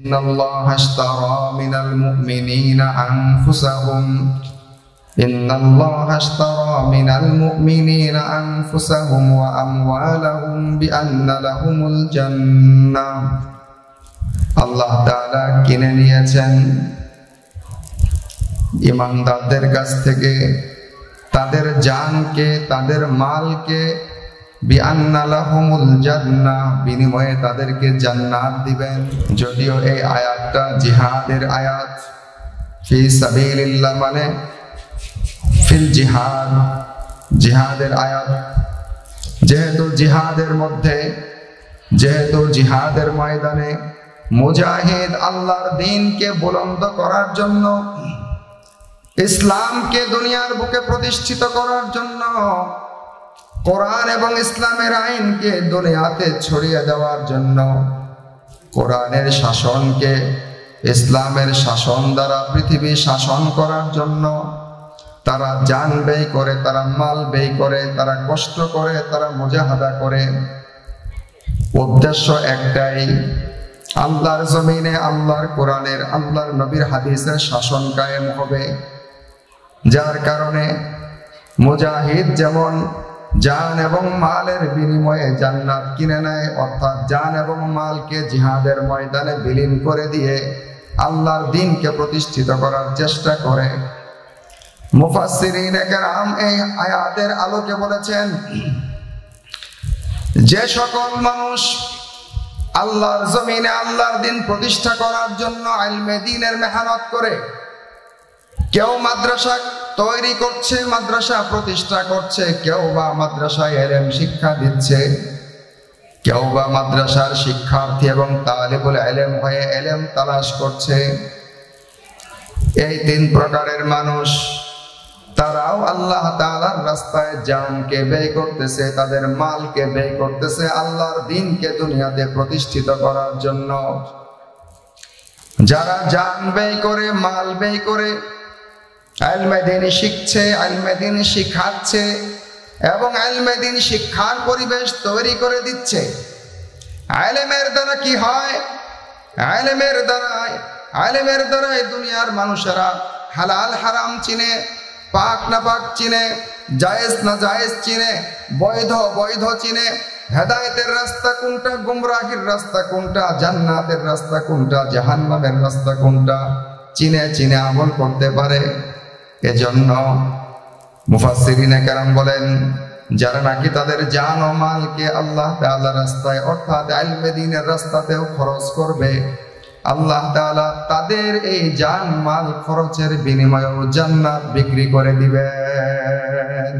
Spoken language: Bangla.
ইন্নাল্লাহা আশতারা মিনাল মুমিনিনা আনফুসাহুম ইন্নাল্লাহা আশতারা মিনাল মুমিনিনা আনফুসাহুম ওয়া আমওয়ালাহুম বিআন্না লাহুমুল জান্নাহ। আল্লাহ তাআলা কিনে নিয়েছেন ঈমানদারদের কাছ থেকে তাদের জানকে, তাদের মালকে, বিআন্না লাহুমুল জান্নাহ, বিনিময়ে তাদেরকে জান্নাত দিবেন। যদিও এই আয়াতটা জিহাদের আয়াত, ফি সাবিলিল্লাহ মানে ফিল জিহাদ, জিহাদের আয়াত। যেহেতু জিহাদের ময়দানে মুজাহিদ আল্লাহর দ্বীনকে বুলন্দ করার জন্য, ইসলামকে দুনিয়ার বুকে প্রতিষ্ঠিত করার জন্য, কোরআন এবং ইসলামের আইনকে দুনিয়াতে ছড়িয়ে দেওয়ার জন্য, কোরআনের শাসনকে ইসলামের শাসন দ্বারা পৃথিবী শাসন করার জন্য তারা জান ব্যয় করে, তারা মাল ব্যয় করে, তারা কষ্ট করে, তারা মুজাহাদা করে। উদ্দেশ্য একটাই, আল্লাহর জমিনে আল্লাহর কোরআনের, আল্লাহর নবীর হাদিসের শাসন কায়েম হবে। যার কারণে মুজাহিদ যেমন জান এবং মালের বিনিময়ে জান্নাত কিনে নেয়, অর্থাৎ জান এবং মালকে জিহাদের ময়দানে বিলীন করে দিয়ে আল্লাহর দ্বীনকে প্রতিষ্ঠিত করার চেষ্টা করে। মুফাসসিরিনে কেরাম এই আয়াতের আলোকে বলেছেন, যে সকল মানুষ আল্লাহর জমিনে আল্লাহর দ্বীন প্রতিষ্ঠা করার জন্য ইলমে দ্বীনের মেহনত করে, কেউ মাদ্রাসা তৈরি করছে, মাদ্রাসা প্রতিষ্ঠা করছে, কেউ বা মাদ্রাসায় ইলম শিক্ষা দিচ্ছে, কেউ বা মাদ্রাসার শিক্ষার্থী এবং তালিবুল ইলম হয়ে ইলম তালাশ করছে, এই তিন প্রকারের মানুষ তারাও আল্লাহ তাআলার রাস্তায় জানকে ব্যয় করতেছে, তাদের মালকে ব্যয় করতেছে আল্লাহর দ্বীনকে দুনিয়াতে প্রতিষ্ঠিত করার জন্য। যারা জান ব্যয় করে, মাল ব্যয় করে ইলমে দ্বীন শিখছে, ইলমে দ্বীন শিখাচ্ছে এবং ইলমে দ্বীন শিক্ষার পরিবেশ তৈরি করে দিচ্ছে। ইলমের দ্বারা কি হয়? ইলমের দ্বারা দুনিয়ার মানুষেরা হালাল হারাম চিনে, পাক না পাক চিনে, জায়েজ না জায়েজ চিনে, বৈধ বৈধ চিনে, হেদায়েতের রাস্তা কোনটা, গুমরাহির রাস্তা কোনটা, জান্নাতের রাস্তা কোনটা, জাহান্নামের রাস্তা কোনটা চিনে চিনে আমল করতে পারে। এজন্য মুফাসসিরিনে কেরাম বলেন, যারা নাকি তাদের জান ও মালকে আল্লাহ তাআলার রাস্তায় অর্থাৎ ইলমে দ্বীনের রাস্তাতেও খরচ করবে, আল্লাহ তাআলা তাদের এই জান মাল খরচের বিনিময়েও জান্নাত বিক্রি করে দিবেন।